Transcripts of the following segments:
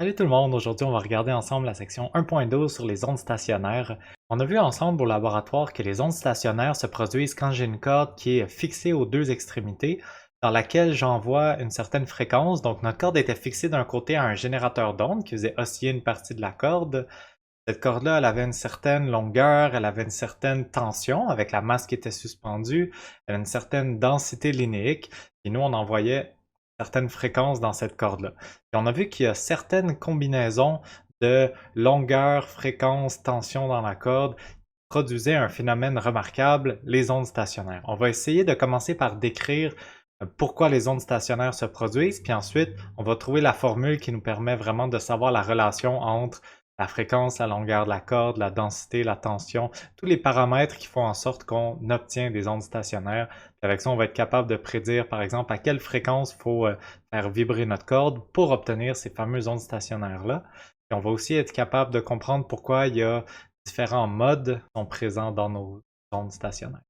Salut tout le monde, aujourd'hui on va regarder ensemble la section 1.12 sur les ondes stationnaires. On a vu ensemble au laboratoire que les ondes stationnaires se produisent quand j'ai une corde qui est fixée aux deux extrémités, dans laquelle j'envoie une certaine fréquence. Donc notre corde était fixée d'un côté à un générateur d'ondes qui faisait osciller une partie de la corde. Cette corde-là, elle avait une certaine longueur, elle avait une certaine tension avec la masse qui était suspendue, elle avait une certaine densité linéique, et nous on envoyait certaines fréquences dans cette corde-là. Et on a vu qu'il y a certaines combinaisons de longueur, fréquence, tension dans la corde qui produisaient un phénomène remarquable, les ondes stationnaires. On va essayer de commencer par décrire pourquoi les ondes stationnaires se produisent, puis ensuite on va trouver la formule qui nous permet vraiment de savoir la relation entre la fréquence, la longueur de la corde, la densité, la tension, tous les paramètres qui font en sorte qu'on obtient des ondes stationnaires. Puis avec ça, on va être capable de prédire, par exemple, à quelle fréquence il faut faire vibrer notre corde pour obtenir ces fameuses ondes stationnaires-là. Puis on va aussi être capable de comprendre pourquoi il y a différents modes qui sont présents dans nos ondes stationnaires.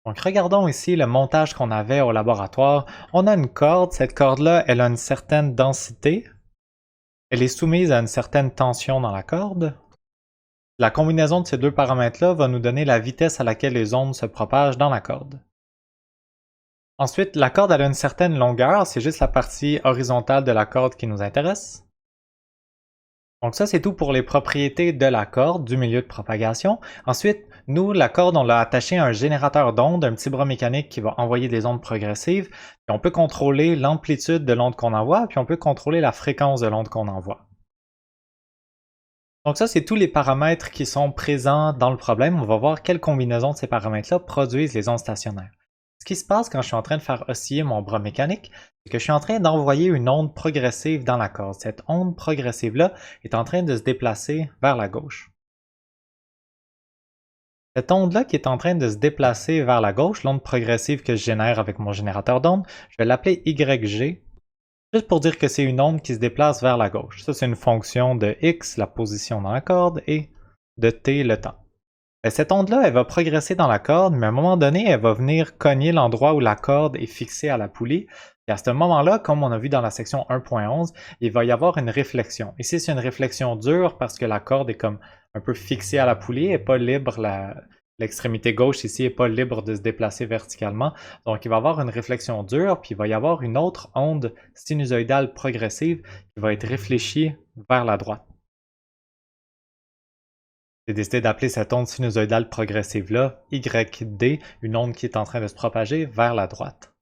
Donc regardons ici le montage qu'on avait au laboratoire. On a une corde, cette corde-là, elle a une certaine densité. Elle est soumise à une certaine tension dans la corde. La combinaison de ces deux paramètres-là va nous donner la vitesse à laquelle les ondes se propagent dans la corde. Ensuite, la corde elle a une certaine longueur, c'est juste la partie horizontale de la corde qui nous intéresse. Donc ça, c'est tout pour les propriétés de la corde, du milieu de propagation. Ensuite, nous, la corde, on l'a attachée à un générateur d'ondes, un petit bras mécanique qui va envoyer des ondes progressives. Puis on peut contrôler l'amplitude de l'onde qu'on envoie, puis on peut contrôler la fréquence de l'onde qu'on envoie. Donc ça, c'est tous les paramètres qui sont présents dans le problème. On va voir quelle combinaison de ces paramètres-là produisent les ondes stationnaires. Ce qui se passe quand je suis en train de faire osciller mon bras mécanique, c'est que je suis en train d'envoyer une onde progressive dans la corde. Cette onde progressive-là est en train de se déplacer vers la gauche. Cette onde-là qui est en train de se déplacer vers la gauche, l'onde progressive que je génère avec mon générateur d'onde, je vais l'appeler YG, juste pour dire que c'est une onde qui se déplace vers la gauche. Ça, c'est une fonction de X, la position dans la corde, et de T, le temps. Et cette onde-là, elle va progresser dans la corde, mais à un moment donné, elle va venir cogner l'endroit où la corde est fixée à la poulie. Et à ce moment-là, comme on a vu dans la section 1.11, il va y avoir une réflexion. Ici, c'est une réflexion dure parce que la corde est comme un peu fixée à la poulie, et pas libre, l'extrémité gauche ici n'est pas libre de se déplacer verticalement. Donc, il va y avoir une réflexion dure, puis il va y avoir une autre onde sinusoïdale progressive qui va être réfléchie vers la droite. J'ai décidé d'appeler cette onde sinusoïdale progressive-là YD, une onde qui est en train de se propager vers la droite.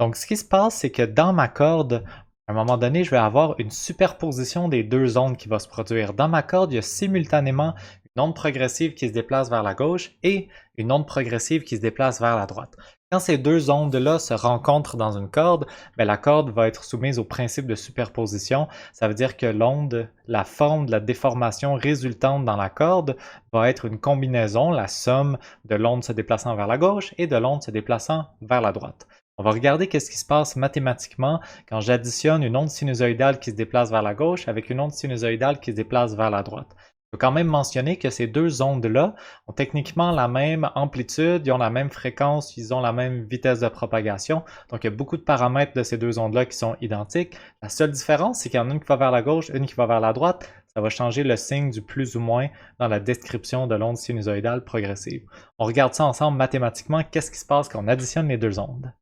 Donc, ce qui se passe, c'est que dans ma corde, à un moment donné, je vais avoir une superposition des deux ondes qui va se produire. Dans ma corde, il y a simultanément une onde progressive qui se déplace vers la gauche et une onde progressive qui se déplace vers la droite. Quand ces deux ondes-là se rencontrent dans une corde, la corde va être soumise au principe de superposition. Ça veut dire que l'onde, la forme de la déformation résultante dans la corde va être une combinaison, la somme de l'onde se déplaçant vers la gauche et de l'onde se déplaçant vers la droite. On va regarder qu'est-ce qui se passe mathématiquement quand j'additionne une onde sinusoïdale qui se déplace vers la gauche avec une onde sinusoïdale qui se déplace vers la droite. Il faut quand même mentionner que ces deux ondes-là ont techniquement la même amplitude, ils ont la même fréquence, ils ont la même vitesse de propagation. Donc, il y a beaucoup de paramètres de ces deux ondes-là qui sont identiques. La seule différence, c'est qu'il y en a une qui va vers la gauche, une qui va vers la droite. Ça va changer le signe du plus ou moins dans la description de l'onde sinusoïdale progressive. On regarde ça ensemble mathématiquement, qu'est-ce qui se passe quand on additionne les deux ondes.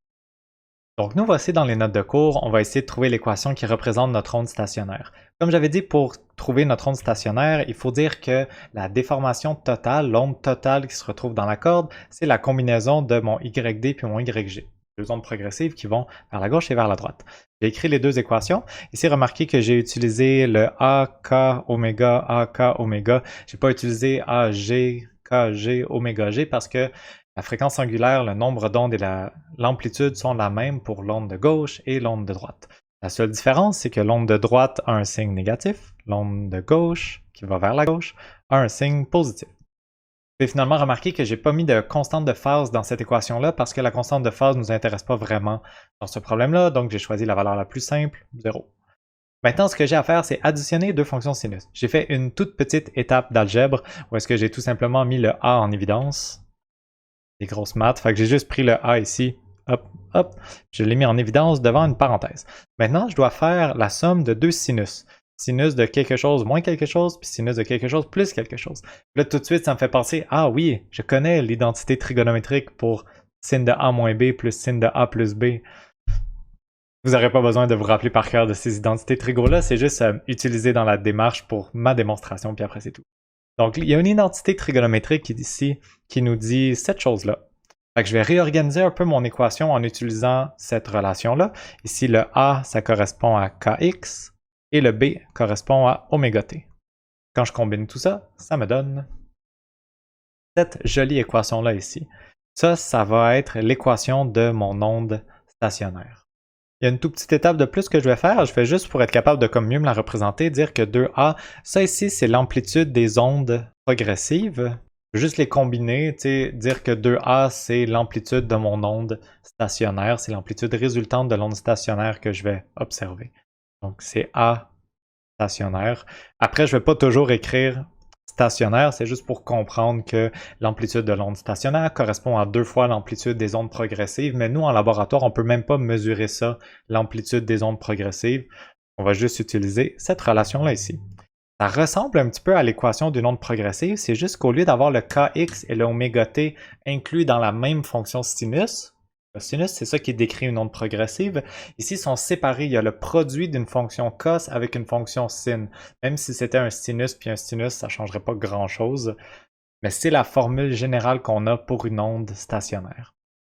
Donc nous voici dans les notes de cours, on va essayer de trouver l'équation qui représente notre onde stationnaire. Comme j'avais dit, pour trouver notre onde stationnaire, il faut dire que la déformation totale, l'onde totale qui se retrouve dans la corde, c'est la combinaison de mon YD puis mon YG. Deux ondes progressives qui vont vers la gauche et vers la droite. J'ai écrit les deux équations. Ici, remarquez que j'ai utilisé le AK oméga, AK oméga. Je n'ai pas utilisé AG, KG, oméga G parce que la fréquence angulaire, le nombre d'ondes et l'amplitude sont la même pour l'onde de gauche et l'onde de droite. La seule différence, c'est que l'onde de droite a un signe négatif, l'onde de gauche, qui va vers la gauche, a un signe positif. Vous pouvez finalement remarquer que je n'ai pas mis de constante de phase dans cette équation-là parce que la constante de phase ne nous intéresse pas vraiment dans ce problème-là, donc j'ai choisi la valeur la plus simple, 0. Maintenant, ce que j'ai à faire, c'est additionner deux fonctions sinus. J'ai fait une toute petite étape d'algèbre où est-ce que j'ai tout simplement mis le A en évidence. Des grosses maths, fait que j'ai juste pris le A ici, hop, hop, je l'ai mis en évidence devant une parenthèse. Maintenant, je dois faire la somme de deux sinus. sinus de quelque chose moins quelque chose, puis sinus de quelque chose plus quelque chose. Là, tout de suite, ça me fait penser, ah oui, je connais l'identité trigonométrique pour sin de A moins B plus sin de A plus B. Vous n'aurez pas besoin de vous rappeler par cœur de ces identités trigo-là, c'est juste utilisé dans la démarche pour ma démonstration, puis après c'est tout. Donc, il y a une identité trigonométrique ici qui nous dit cette chose-là. Fait que je vais réorganiser un peu mon équation en utilisant cette relation-là. Ici, le A, ça correspond à Kx et le B correspond à oméga t. Quand je combine tout ça, ça me donne cette jolie équation-là ici. Ça va être l'équation de mon onde stationnaire. Il y a une toute petite étape de plus que je vais faire. Je vais juste, pour être capable de comme mieux me la représenter, dire que 2A, ça ici, c'est l'amplitude des ondes progressives. Je vais juste les combiner, dire que 2A, c'est l'amplitude de mon onde stationnaire. C'est l'amplitude résultante de l'onde stationnaire que je vais observer. Donc, c'est A stationnaire. Après, je ne vais pas toujours écrire stationnaire, c'est juste pour comprendre que l'amplitude de l'onde stationnaire correspond à 2 fois l'amplitude des ondes progressives, mais nous, en laboratoire, on ne peut même pas mesurer ça, l'amplitude des ondes progressives. On va juste utiliser cette relation-là ici. Ça ressemble un petit peu à l'équation d'une onde progressive, c'est juste qu'au lieu d'avoir le Kx et le oméga t inclus dans la même fonction sinus, le sinus, c'est ça qui décrit une onde progressive. Ici, ils sont séparés. Il y a le produit d'une fonction cos avec une fonction sin. Même si c'était un sinus puis un sinus, ça ne changerait pas grand-chose. Mais c'est la formule générale qu'on a pour une onde stationnaire.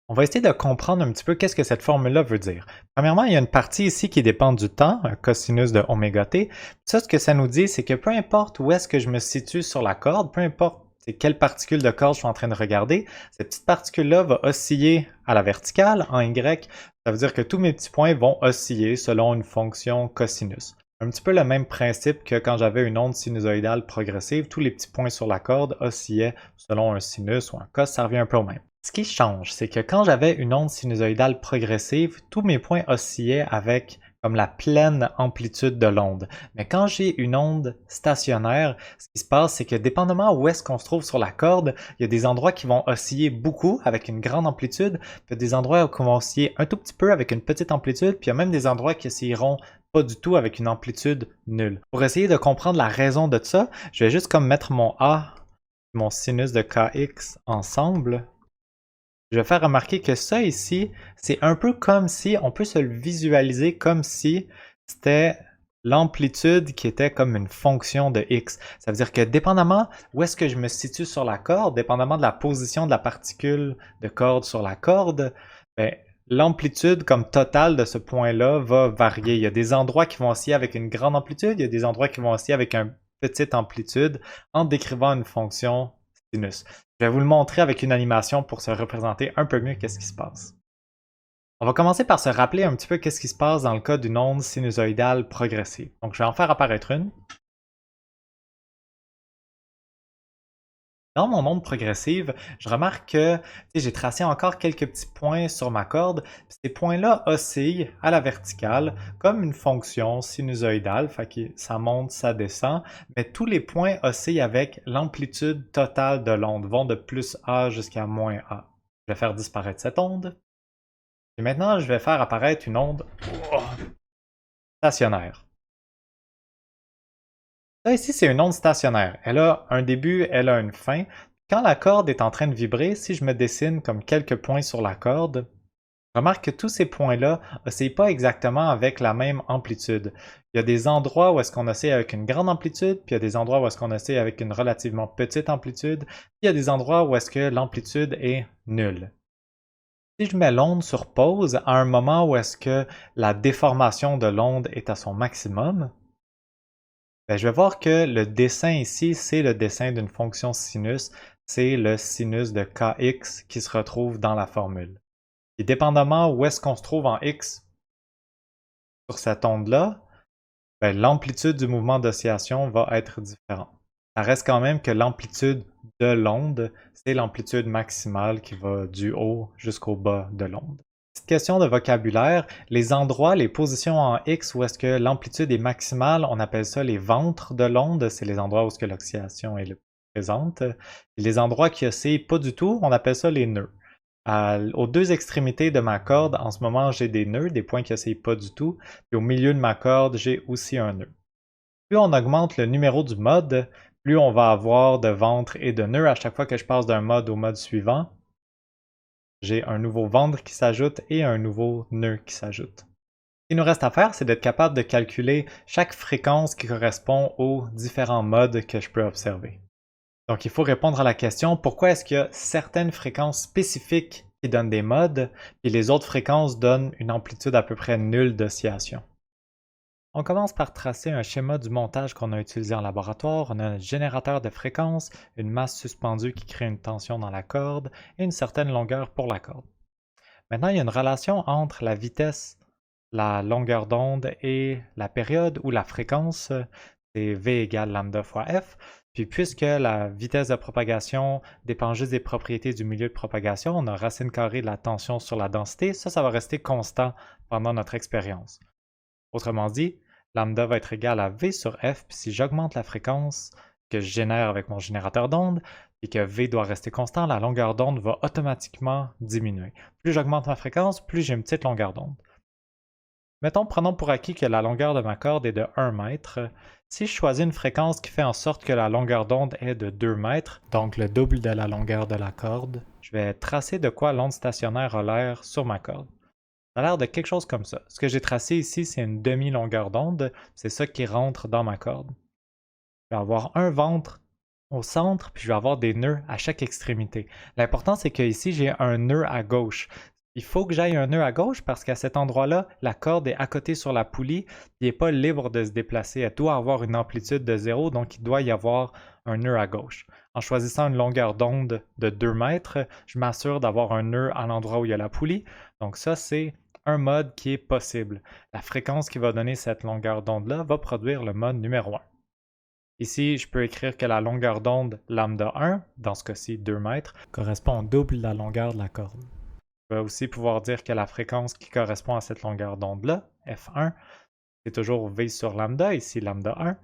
On va essayer de comprendre un petit peu qu'est-ce que cette formule-là veut dire. Premièrement, il y a une partie ici qui dépend du temps, un cosinus de oméga t. Ça, ce que ça nous dit, c'est que peu importe où est-ce que je me situe sur la corde, peu importe quelle particule de corde je suis en train de regarder, cette petite particule-là va osciller à la verticale, en Y. Ça veut dire que tous mes petits points vont osciller selon une fonction cosinus. Un petit peu le même principe que quand j'avais une onde sinusoïdale progressive, tous les petits points sur la corde oscillaient selon un sinus ou un cos, ça revient un peu au même. Ce qui change, c'est que quand j'avais une onde sinusoïdale progressive, tous mes points oscillaient avec comme la pleine amplitude de l'onde. Mais quand j'ai une onde stationnaire, ce qui se passe, c'est que dépendamment où est-ce qu'on se trouve sur la corde, il y a des endroits qui vont osciller beaucoup avec une grande amplitude, puis il y a des endroits qui vont osciller un tout petit peu avec une petite amplitude, puis il y a même des endroits qui oscilleront pas du tout avec une amplitude nulle. Pour essayer de comprendre la raison de ça, je vais juste comme mettre mon A, mon sinus de Kx ensemble. Je vais faire remarquer que ça ici, c'est un peu comme si, on peut se le visualiser comme si c'était l'amplitude qui était comme une fonction de x. Ça veut dire que dépendamment où est-ce que je me situe sur la corde, dépendamment de la position de la particule de corde sur la corde, ben, l'amplitude comme totale de ce point-là va varier. Il y a des endroits qui vont osciller avec une grande amplitude, il y a des endroits qui vont osciller avec une petite amplitude en décrivant une fonction sinus. Je vais vous le montrer avec une animation pour se représenter un peu mieux qu'est-ce qui se passe. On va commencer par se rappeler un petit peu qu'est-ce qui se passe dans le cas d'une onde sinusoïdale progressive. Donc, je vais en faire apparaître une. Dans mon onde progressive, je remarque que j'ai tracé encore quelques petits points sur ma corde. Ces points-là oscillent à la verticale comme une fonction sinusoïdale, fait que ça monte, ça descend, mais tous les points oscillent avec l'amplitude totale de l'onde, vont de plus A jusqu'à moins A. Je vais faire disparaître cette onde. Et maintenant, je vais faire apparaître une onde stationnaire. Ça ici, c'est une onde stationnaire. Elle a un début, elle a une fin. Quand la corde est en train de vibrer, si je me dessine comme quelques points sur la corde, remarque que tous ces points-là oscillent pas exactement avec la même amplitude. Il y a des endroits où est-ce qu'on oscille avec une grande amplitude, puis il y a des endroits où est-ce qu'on oscille avec une relativement petite amplitude, puis il y a des endroits où est-ce que l'amplitude est nulle. Si je mets l'onde sur pause à un moment où est-ce que la déformation de l'onde est à son maximum, ben, je vais voir que le dessin ici, c'est le dessin d'une fonction sinus. C'est le sinus de Kx qui se retrouve dans la formule. Et dépendamment où est-ce qu'on se trouve en x sur cette onde-là, ben, l'amplitude du mouvement d'oscillation va être différente. Ça reste quand même que l'amplitude de l'onde, c'est l'amplitude maximale qui va du haut jusqu'au bas de l'onde. Petite question de vocabulaire, les endroits, les positions en X où est-ce que l'amplitude est maximale, on appelle ça les ventres de l'onde, c'est les endroits où est-ce que l'oscillation est le plus présente. Et les endroits qui oscillent pas du tout, on appelle ça les nœuds. Aux deux extrémités de ma corde, en ce moment, j'ai des nœuds, des points qui oscillent pas du tout. Puis au milieu de ma corde, j'ai aussi un nœud. Plus on augmente le numéro du mode, plus on va avoir de ventres et de nœuds à chaque fois que je passe d'un mode au mode suivant. J'ai un nouveau ventre qui s'ajoute et un nouveau nœud qui s'ajoute. Ce qu'il nous reste à faire, c'est d'être capable de calculer chaque fréquence qui correspond aux différents modes que je peux observer. Donc il faut répondre à la question pourquoi est-ce qu'il y a certaines fréquences spécifiques qui donnent des modes, et les autres fréquences donnent une amplitude à peu près nulle d'oscillation. On commence par tracer un schéma du montage qu'on a utilisé en laboratoire. On a un générateur de fréquences, une masse suspendue qui crée une tension dans la corde et une certaine longueur pour la corde. Maintenant, il y a une relation entre la vitesse, la longueur d'onde et la période ou la fréquence. C'est V égale lambda fois F. Puis puisque la vitesse de propagation dépend juste des propriétés du milieu de propagation, on a racine carrée de la tension sur la densité. Ça va rester constant pendant notre expérience. Autrement dit, lambda va être égal à V sur F, puis si j'augmente la fréquence que je génère avec mon générateur d'onde, et que V doit rester constant, la longueur d'onde va automatiquement diminuer. Plus j'augmente ma fréquence, plus j'ai une petite longueur d'onde. Prenons pour acquis que la longueur de ma corde est de 1 mètre. Si je choisis une fréquence qui fait en sorte que la longueur d'onde est de 2 mètres, donc le double de la longueur de la corde, je vais tracer de quoi l'onde stationnaire a l'air sur ma corde. Ça a l'air de quelque chose comme ça. Ce que j'ai tracé ici, c'est une demi-longueur d'onde. C'est ça qui rentre dans ma corde. Je vais avoir un ventre au centre, puis je vais avoir des nœuds à chaque extrémité. L'important, c'est qu'ici, j'ai un nœud à gauche. Il faut que j'aille un nœud à gauche parce qu'à cet endroit-là, la corde est à côté sur la poulie, il n'est pas libre de se déplacer. Elle doit avoir une amplitude de 0, donc il doit y avoir un nœud à gauche. En choisissant une longueur d'onde de 2 mètres, je m'assure d'avoir un nœud à l'endroit où il y a la poulie. Donc ça, c'est un mode qui est possible. La fréquence qui va donner cette longueur d'onde-là va produire le mode numéro 1. Ici, je peux écrire que la longueur d'onde lambda 1, dans ce cas-ci 2 mètres, correspond au double de la longueur de la corde. Je vais aussi pouvoir dire que la fréquence qui correspond à cette longueur d'onde-là, F1, c'est toujours V sur lambda, ici lambda 1.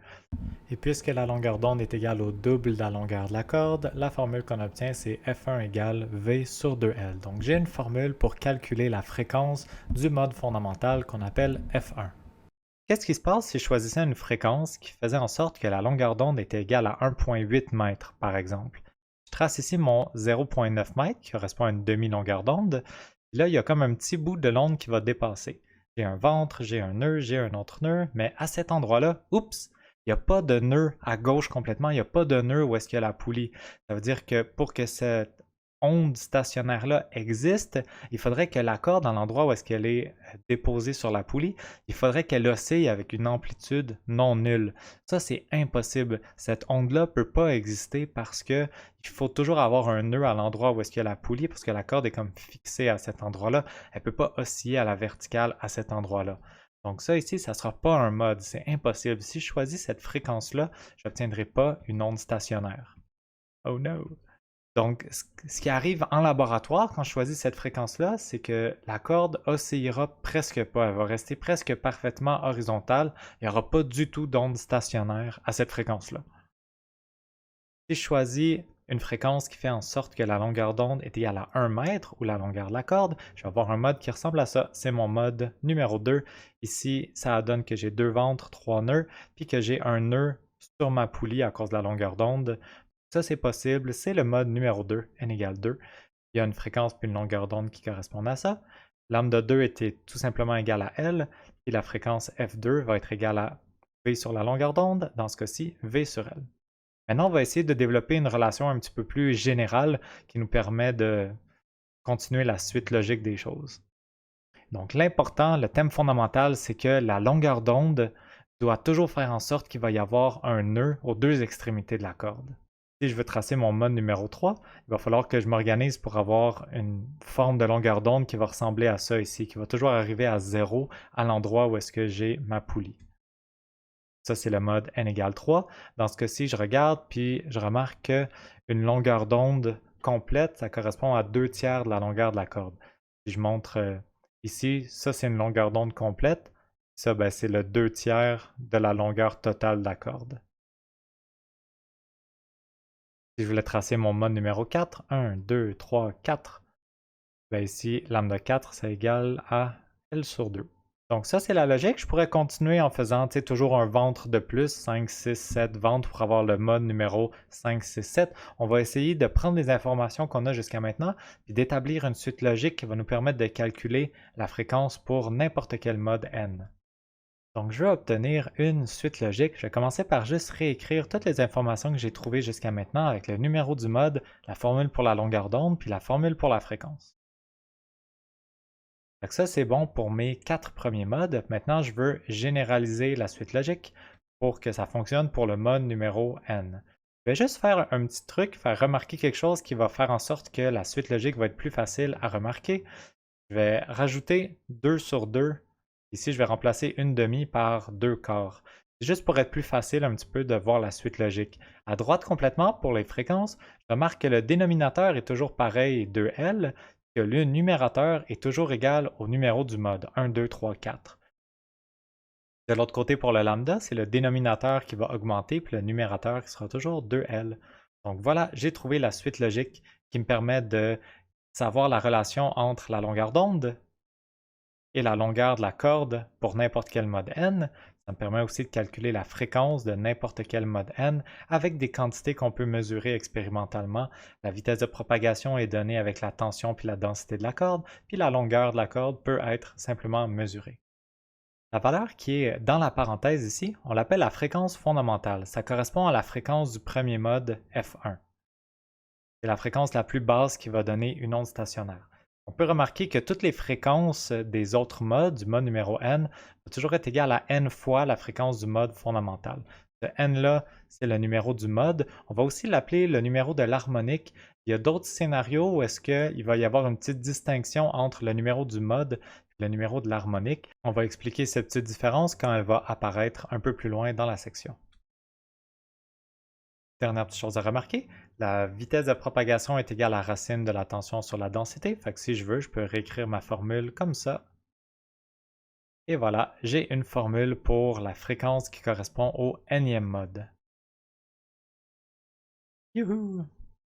Et puisque la longueur d'onde est égale au double de la longueur de la corde, la formule qu'on obtient, c'est F1 égale V sur 2L. Donc j'ai une formule pour calculer la fréquence du mode fondamental qu'on appelle F1. Qu'est-ce qui se passe si je choisissais une fréquence qui faisait en sorte que la longueur d'onde était égale à 1,8 mètres, par exemple? Je trace ici mon 0,9 mètres, qui correspond à une demi-longueur d'onde. Là, il y a comme un petit bout de l'onde qui va dépasser. J'ai un ventre, j'ai un nœud, j'ai un autre nœud, mais à cet endroit-là, oups, il n'y a pas de nœud à gauche complètement, il n'y a pas de nœud où est-ce qu'il y a la poulie. Ça veut dire que pour que cette onde stationnaire-là existe, il faudrait que la corde, dans l'endroit où est-ce qu'elle est déposée sur la poulie, il faudrait qu'elle oscille avec une amplitude non nulle. Ça, c'est impossible. Cette onde-là ne peut pas exister parce que il faut toujours avoir un nœud à l'endroit où est-ce qu'il y a la poulie, parce que la corde est comme fixée à cet endroit-là. Elle ne peut pas osciller à la verticale à cet endroit-là. Donc ça ici, ça ne sera pas un mode, c'est impossible. Si je choisis cette fréquence-là, je n'obtiendrai pas une onde stationnaire. Oh no! Donc, ce qui arrive en laboratoire quand je choisis cette fréquence-là, c'est que la corde oscillera presque pas. Elle va rester presque parfaitement horizontale. Il n'y aura pas du tout d'onde stationnaire à cette fréquence-là. Si je choisis une fréquence qui fait en sorte que la longueur d'onde est égale à 1 mètre ou la longueur de la corde, je vais avoir un mode qui ressemble à ça. C'est mon mode numéro 2. Ici, ça donne que j'ai 2 ventres, 3 nœuds, puis que j'ai un nœud sur ma poulie à cause de la longueur d'onde. Ça, c'est possible. C'est le mode numéro 2, n égale 2. Il y a une fréquence puis une longueur d'onde qui correspondent à ça. Lambda 2 était tout simplement égal à L, et la fréquence F2 va être égale à V sur la longueur d'onde, dans ce cas-ci, V sur L. Maintenant, on va essayer de développer une relation un petit peu plus générale qui nous permet de continuer la suite logique des choses. Donc l'important, le thème fondamental, c'est que la longueur d'onde doit toujours faire en sorte qu'il va y avoir un nœud aux deux extrémités de la corde. Si je veux tracer mon mode numéro 3, il va falloir que je m'organise pour avoir une forme de longueur d'onde qui va ressembler à ça ici, qui va toujours arriver à 0 à l'endroit où est-ce que j'ai ma poulie. Ça, c'est le mode n égale 3. Dans ce cas-ci, je regarde, puis je remarque qu'une longueur d'onde complète, ça correspond à 2/3 de la longueur de la corde. Si je montre ici, ça, c'est une longueur d'onde complète. Ça, ben, c'est le 2/3 de la longueur totale de la corde. Si je voulais tracer mon mode numéro 4, 1, 2, 3, 4, ben ici, lambda 4, ça égale à L sur 2. Donc ça, c'est la logique. Je pourrais continuer en faisant toujours un ventre de plus, 5, 6, 7 ventres pour avoir le mode numéro 5, 6, 7. On va essayer de prendre les informations qu'on a jusqu'à maintenant et d'établir une suite logique qui va nous permettre de calculer la fréquence pour n'importe quel mode n. Donc je vais obtenir une suite logique. Je vais commencer par juste réécrire toutes les informations que j'ai trouvées jusqu'à maintenant avec le numéro du mode, la formule pour la longueur d'onde, puis la formule pour la fréquence. Donc ça, c'est bon pour mes 4 premiers modes. Maintenant, je veux généraliser la suite logique pour que ça fonctionne pour le mode numéro n. Je vais juste faire un petit truc, faire remarquer quelque chose qui va faire en sorte que la suite logique va être plus facile à remarquer. Je vais rajouter 2 sur 2. Ici, je vais remplacer une demi par 2 quarts. C'est juste pour être plus facile un petit peu de voir la suite logique. À droite complètement, pour les fréquences, je remarque que le dénominateur est toujours pareil, 2L, que le numérateur est toujours égal au numéro du mode, 1, 2, 3, 4. De l'autre côté, pour le lambda, c'est le dénominateur qui va augmenter, puis le numérateur qui sera toujours 2L. Donc voilà, j'ai trouvé la suite logique qui me permet de savoir la relation entre la longueur d'onde et la longueur de la corde pour n'importe quel mode n. Ça me permet aussi de calculer la fréquence de n'importe quel mode n avec des quantités qu'on peut mesurer expérimentalement. La vitesse de propagation est donnée avec la tension puis la densité de la corde, puis la longueur de la corde peut être simplement mesurée. La valeur qui est dans la parenthèse ici, on l'appelle la fréquence fondamentale. Ça correspond à la fréquence du premier mode F1. C'est la fréquence la plus basse qui va donner une onde stationnaire. On peut remarquer que toutes les fréquences des autres modes, du mode numéro n, vont toujours être égales à n fois la fréquence du mode fondamental. Ce n-là, c'est le numéro du mode. On va aussi l'appeler le numéro de l'harmonique. Il y a d'autres scénarios où est-ce qu'il va y avoir une petite distinction entre le numéro du mode et le numéro de l'harmonique. On va expliquer cette petite différence quand elle va apparaître un peu plus loin dans la section. Dernière petite chose à remarquer, la vitesse de propagation est égale à la racine de la tension sur la densité. Fait que si je veux, je peux réécrire ma formule comme ça. Et voilà, j'ai une formule pour la fréquence qui correspond au nème mode. Youhou!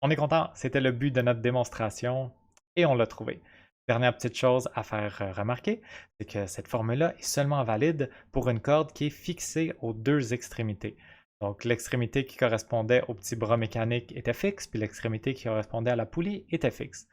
On est content, c'était le but de notre démonstration et on l'a trouvé. Dernière petite chose à faire remarquer, c'est que cette formule-là est seulement valide pour une corde qui est fixée aux deux extrémités. Donc l'extrémité qui correspondait au petit bras mécanique était fixe, puis l'extrémité qui correspondait à la poulie était fixe.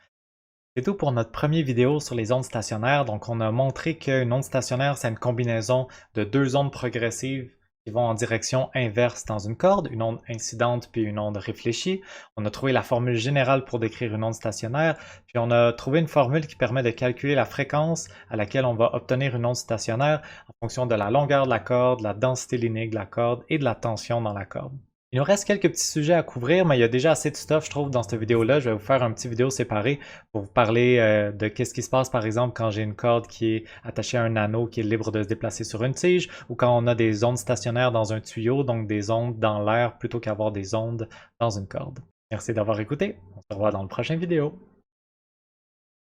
C'est tout pour notre première vidéo sur les ondes stationnaires. Donc on a montré qu'une onde stationnaire, c'est une combinaison de deux ondes progressives qui vont en direction inverse dans une corde, une onde incidente puis une onde réfléchie. On a trouvé la formule générale pour décrire une onde stationnaire, puis on a trouvé une formule qui permet de calculer la fréquence à laquelle on va obtenir une onde stationnaire en fonction de la longueur de la corde, la densité linéaire de la corde et de la tension dans la corde. Il nous reste quelques petits sujets à couvrir, mais il y a déjà assez de stuff, je trouve, dans cette vidéo-là. Je vais vous faire un petit vidéo séparé pour vous parler de qu'est-ce qui se passe, par exemple, quand j'ai une corde qui est attachée à un anneau qui est libre de se déplacer sur une tige, ou quand on a des ondes stationnaires dans un tuyau, donc des ondes dans l'air plutôt qu'avoir des ondes dans une corde. Merci d'avoir écouté. On se revoit dans la prochaine vidéo.